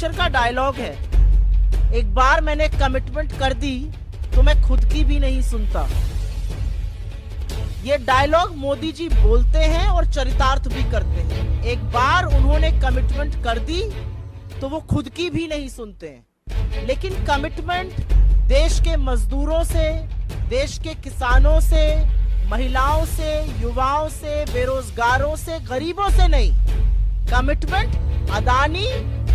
Picture का dialogue है, एक बार मैंने कमिटमेंट कर दी तो मैं खुद की भी नहीं सुनता। ये डायलॉग मोदी जी बोलते हैं और चरितार्थ भी करते हैं। एक बार उन्होंने कमिटमेंट कर दी तो वो खुद की भी नहीं सुनते हैं। लेकिन कमिटमेंट देश के मजदूरों से, देश के किसानों से, महिलाओं से, युवाओं से, बेरोजगारों से, गरीबों से नहीं, कमिटमेंट अदानी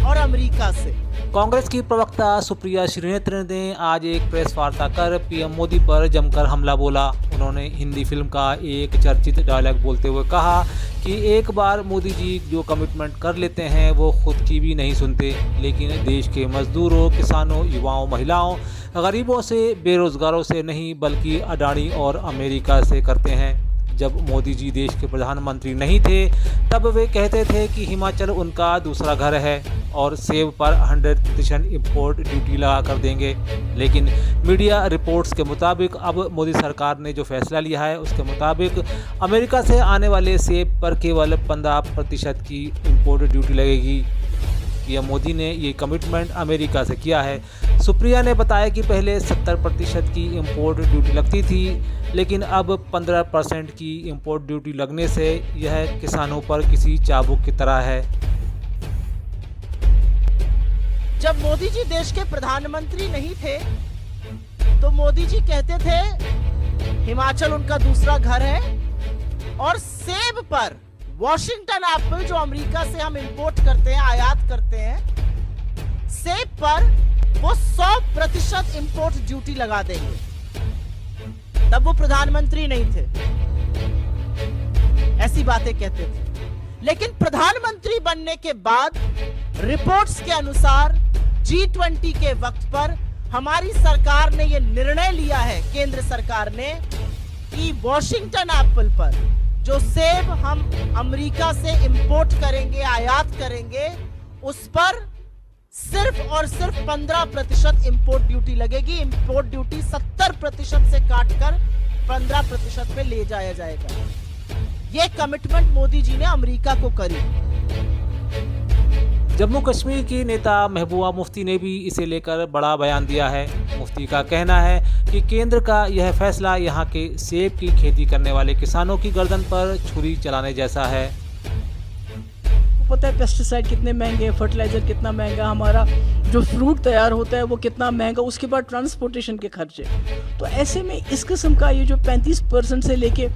और अमेरिका से। कांग्रेस की प्रवक्ता सुप्रिया श्रीनेत्र ने आज एक प्रेस वार्ता कर पीएम मोदी पर जमकर हमला बोला। उन्होंने हिंदी फिल्म का एक चर्चित डायलॉग बोलते हुए कहा कि एक बार मोदी जी जो कमिटमेंट कर लेते हैं वो खुद की भी नहीं सुनते, लेकिन देश के मजदूरों, किसानों, युवाओं, महिलाओं, गरीबों से, बेरोजगारों से नहीं बल्कि अडानी और अमेरिका से करते हैं। जब मोदी जी देश के प्रधानमंत्री नहीं थे तब वे कहते थे कि हिमाचल उनका दूसरा घर है और सेब पर 100% इम्पोर्ट ड्यूटी लगा कर देंगे। लेकिन मीडिया रिपोर्ट्स के मुताबिक अब मोदी सरकार ने जो फैसला लिया है उसके मुताबिक अमेरिका से आने वाले सेब पर केवल 15% की इम्पोर्ट ड्यूटी लगेगी। पीएम मोदी ने ये कमिटमेंट अमेरिका से किया है। सुप्रिया ने बताया कि पहले 70% की इम्पोर्ट ड्यूटी लगती थी, लेकिन अब 15% की इम्पोर्ट ड्यूटी लगने से यह किसानों पर किसी चाबुक की तरह है। जब मोदी जी देश के प्रधानमंत्री नहीं थे तो मोदी जी कहते थे हिमाचल उनका दूसरा घर है, और सेब पर, वॉशिंगटन एप्पल जो अमेरिका से हम इंपोर्ट करते हैं, आयात करते हैं, सेब पर वो 100% इंपोर्ट ड्यूटी लगा देंगे। तब वो प्रधानमंत्री नहीं थे, ऐसी बातें कहते थे। लेकिन प्रधानमंत्री बनने के बाद रिपोर्ट्स के अनुसार G20 के वक्त पर हमारी सरकार ने यह निर्णय लिया है, केंद्र सरकार ने, कि वॉशिंगटन एप्पल पर जो सेब हम अमेरिका से इंपोर्ट करेंगे, आयात करेंगे, उस पर सिर्फ और सिर्फ 15% इंपोर्ट ड्यूटी लगेगी। इंपोर्ट ड्यूटी 70% से काटकर 15% पे ले जाया जाएगा। ये कमिटमेंट मोदी जी ने अमेरिका को करी। जम्मू कश्मीर की नेता महबूबा मुफ्ती ने भी इसे लेकर बड़ा बयान दिया है। मुफ्ती का कहना है कि केंद्र का यह फैसला यहाँ के सेब की खेती करने वाले किसानों की गर्दन पर छुरी चलाने जैसा है। पता है पेस्टिसाइड कितने महंगे हैं, फर्टिलाइजर कितना महंगा, हमारा जो फ्रूट तैयार होता है वो कितना महंगा, उसके बाद ट्रांसपोर्टेशन के खर्चे। तो ऐसे में इस किस्म का ये जो 35% से लेके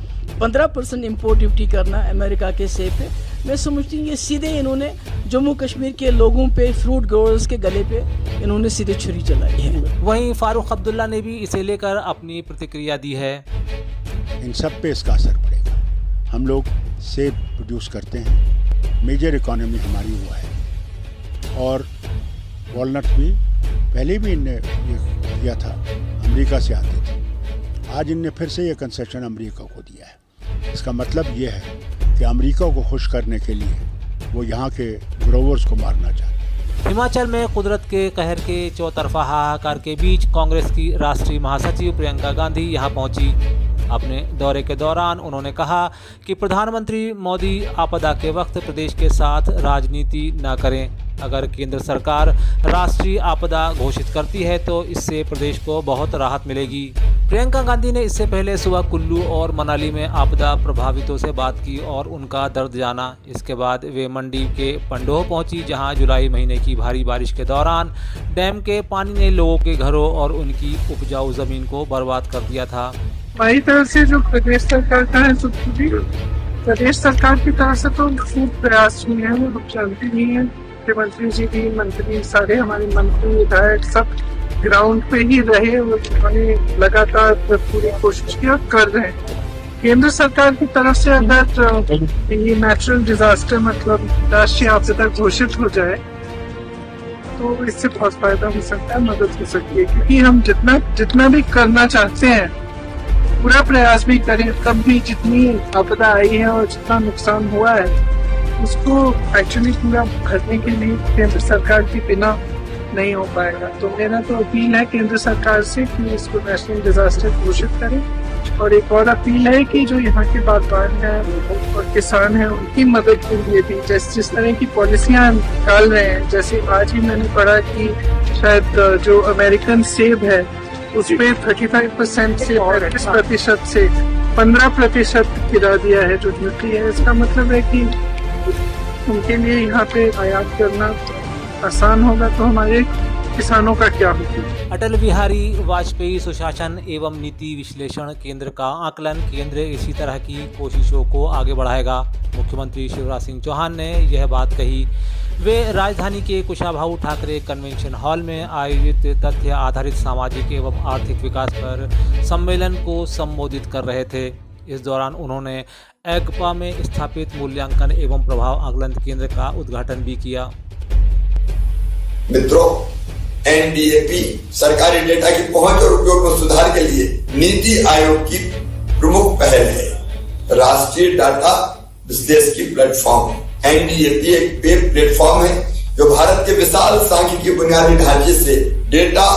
15% इम्पोर्ट ड्यूटी करना अमेरिका के सेब पे, मैं समझती हूँ ये सीधे इन्होंने जम्मू कश्मीर के लोगों पे, फ्रूट ग्रोअर्स के गले पे इन्होंने सीधे छुरी चलाई है। वहीं फारूक अब्दुल्ला ने भी इसे लेकर अपनी प्रतिक्रिया दी है। इन सब पे इसका असर पड़ेगा। हम लोग सेब प्रोड्यूस करते हैं, मेजर इकोनॉमी हमारी हुआ है, और वॉलनट भी पहले भी इनने ये किया था, अमेरिका से आते थे। आज इनने फिर से ये कंसेशन अमेरिका को दिया है। इसका मतलब ये है कि अमेरिका को खुश करने के लिए वो यहाँ के ग्रोवर्स को मारना चाहते हैं। हिमाचल में कुदरत के कहर के चौतरफा हाहाकार के बीच कांग्रेस की राष्ट्रीय महासचिव प्रियंका गांधी यहाँ पहुंची। अपने दौरे के दौरान उन्होंने कहा कि प्रधानमंत्री मोदी आपदा के वक्त प्रदेश के साथ राजनीति न करें। अगर केंद्र सरकार राष्ट्रीय आपदा घोषित करती है तो इससे प्रदेश को बहुत राहत मिलेगी। प्रियंका गांधी ने इससे पहले सुबह कुल्लू और मनाली में आपदा प्रभावितों से बात की और उनका दर्द जाना। इसके बाद वे मंडी के पंडोह पहुंची, जहां जुलाई महीने की भारी बारिश के दौरान डैम के पानी ने लोगों के घरों और उनकी उपजाऊ जमीन को बर्बाद कर दिया था। हमारी तरफ से जो प्रदेश सरकार का है, प्रदेश सरकार की तरफ से तो खूब प्रयास हुए हैं, वो हम जानते ही हैं। मुख्यमंत्री जी भी, मंत्री, सारे हमारे मंत्री, विधायक सब ग्राउंड पे ही रहे और उन्होंने लगातार पूरी कोशिश की और कर रहे हैं। केंद्र सरकार की तरफ से अगर ये नेचुरल डिजास्टर मतलब राष्ट्रीय आपदा घोषित हो जाए तो इससे बहुत फायदा हो सकता है, मदद हो सकती है। क्योंकि हम जितना भी करना चाहते हैं, पूरा प्रयास भी करें, तब भी जितनी आपदा आई है और जितना नुकसान हुआ है उसको एक्चुअली पूरा भरने के लिए केंद्र सरकार के बिना नहीं हो पाएगा। तो मेरा तो अपील है केंद्र सरकार से कि इसको नेशनल डिजास्टर घोषित करें और एक और अपील है कि जो यहाँ के बागवान हैं और किसान हैं उनकी मदद के लिए भी जिस तरह की पॉलिसियाँ निकाल रहे हैं, जैसे आज ही मैंने पढ़ा कि शायद जो अमेरिकन सेब है उस पे 35% से 35% से 15% गिरा दिया है जो ड्यूटी है। इसका मतलब है कि उनके लिए यहाँ पे आयात करना आसान होगा, तो हमारे किसानों का क्या होगा। अटल बिहारी वाजपेयी सुशासन एवं नीति विश्लेषण केंद्र का आकलन, केंद्र इसी तरह की कोशिशों को आगे बढ़ाएगा। मुख्यमंत्री शिवराज सिंह चौहान ने यह बात कही। वे राजधानी के कुशाभाऊ ठाकरे कन्वेंशन हॉल में आयोजित तथ्य आधारित सामाजिक एवं आर्थिक विकास पर सम्मेलन को संबोधित कर रहे थे। इस दौरान उन्होंने एगपा में स्थापित मूल्यांकन एवं प्रभाव आकलन केंद्र का उद्घाटन भी किया। मित्रों, एनडीएपी सरकारी डेटा की पहुंच और उपयोग में सुधार के लिए नीति आयोग की प्रमुख पहल है। राष्ट्रीय डाटा विश्लेषकी प्लेटफॉर्म एनडीएपी एक वेब प्लेटफॉर्म है जो भारत के विशाल सांख्यिकीय बुनियादी ढांचे से डेटा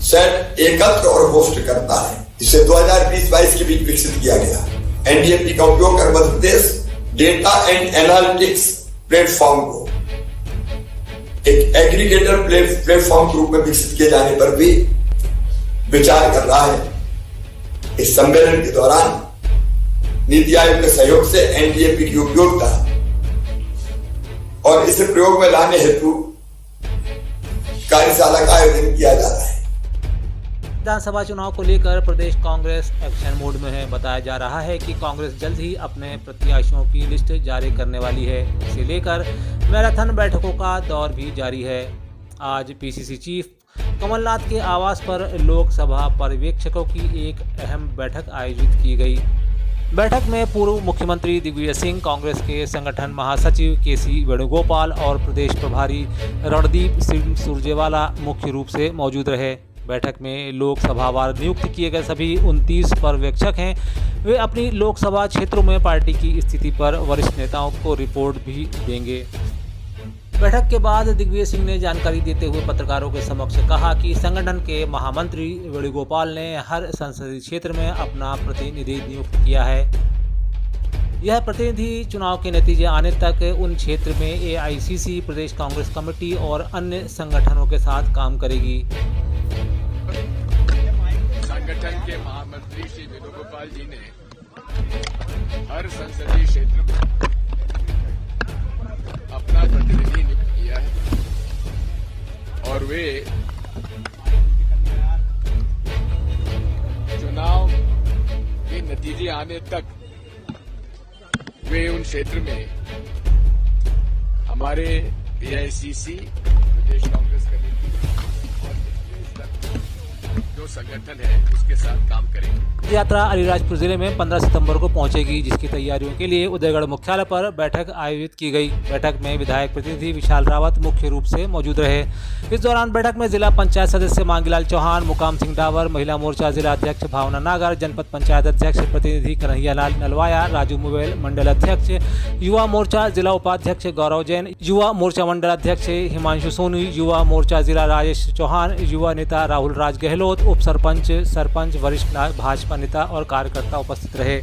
सेट एकत्र और होस्ट करता है। इसे 2020-22 के बीच विकसित किया गया। एनडीएपी का उपयोग कर Madhya Pradesh data and analytics platform को एक एग्रीगेटर प्लेटफॉर्म के रूप में विकसित किए जाने पर भी विचार कर रहा है। इस सम्मेलन के दौरान नीति आयोग के सहयोग से एनडीएपी की उपयोगिता और इसे प्रयोग में लाने हेतु कार्यशाला का आयोजन किया जा रहा है। विधानसभा चुनाव को लेकर प्रदेश कांग्रेस एक्शन मोड में है। बताया जा रहा है कि कांग्रेस जल्द ही अपने प्रत्याशियों की लिस्ट जारी करने वाली है। इसे लेकर मैराथन बैठकों का दौर भी जारी है। आज पीसीसी चीफ कमलनाथ के आवास पर लोकसभा पर्यवेक्षकों की एक अहम बैठक आयोजित की गई। बैठक में पूर्व मुख्यमंत्री दिग्विजय सिंह, कांग्रेस के संगठन महासचिव केसी वेणुगोपाल और प्रदेश प्रभारी रणदीप सिंह सुरजेवाला मुख्य रूप से मौजूद रहे। बैठक में लोकसभावार नियुक्त किए गए सभी 29 पर्यवेक्षक हैं। वे अपनी लोकसभा क्षेत्रों में पार्टी की स्थिति पर वरिष्ठ नेताओं को रिपोर्ट भी देंगे। बैठक के बाद दिग्विजय सिंह ने जानकारी देते हुए पत्रकारों के समक्ष कहा कि संगठन के महामंत्री वेणुगोपाल ने हर संसदीय क्षेत्र में अपना प्रतिनिधि नियुक्त किया है। यह प्रतिनिधि चुनाव के नतीजे आने तक उन क्षेत्र में एआईसीसी, प्रदेश कांग्रेस कमेटी और अन्य संगठनों के साथ काम करेगी। संगठन के महामंत्री श्री वेणुगोपाल जी ने हर संसदीय क्षेत्र में अपना प्रतिनिधि नियुक्त किया है और वे चुनाव के नतीजे आने तक वे उन क्षेत्र में हमारे एआईसीसी, प्रदेश कांग्रेस कमेटी जो संगठन है उसके साथ काम करेंगे। यात्रा अलीराजपुर जिले में 15 सितंबर को पहुंचेगी, जिसकी तैयारियों के लिए उदयगढ़ मुख्यालय पर बैठक आयोजित की गई। बैठक में विधायक प्रतिनिधि विशाल रावत मुख्य रूप से मौजूद रहे। इस दौरान बैठक में जिला पंचायत सदस्य मांगीलाल चौहान, मुकाम सिंह डावर, महिला मोर्चा जिला अध्यक्ष भावना नागर, जनपद पंचायत अध्यक्ष प्रतिनिधि कन्हैयालाल नलवाया, राजू मुवेल मंडल अध्यक्ष, युवा मोर्चा जिला उपाध्यक्ष गौरव जैन, युवा मोर्चा मंडल अध्यक्ष हिमांशु सोनी, युवा मोर्चा जिला राजेश चौहान, युवा नेता राहुल राज गहलोत, उप सरपंच, सरपंच, वरिष्ठ भाजपा नेता और कार्यकर्ता उपस्थित रहे।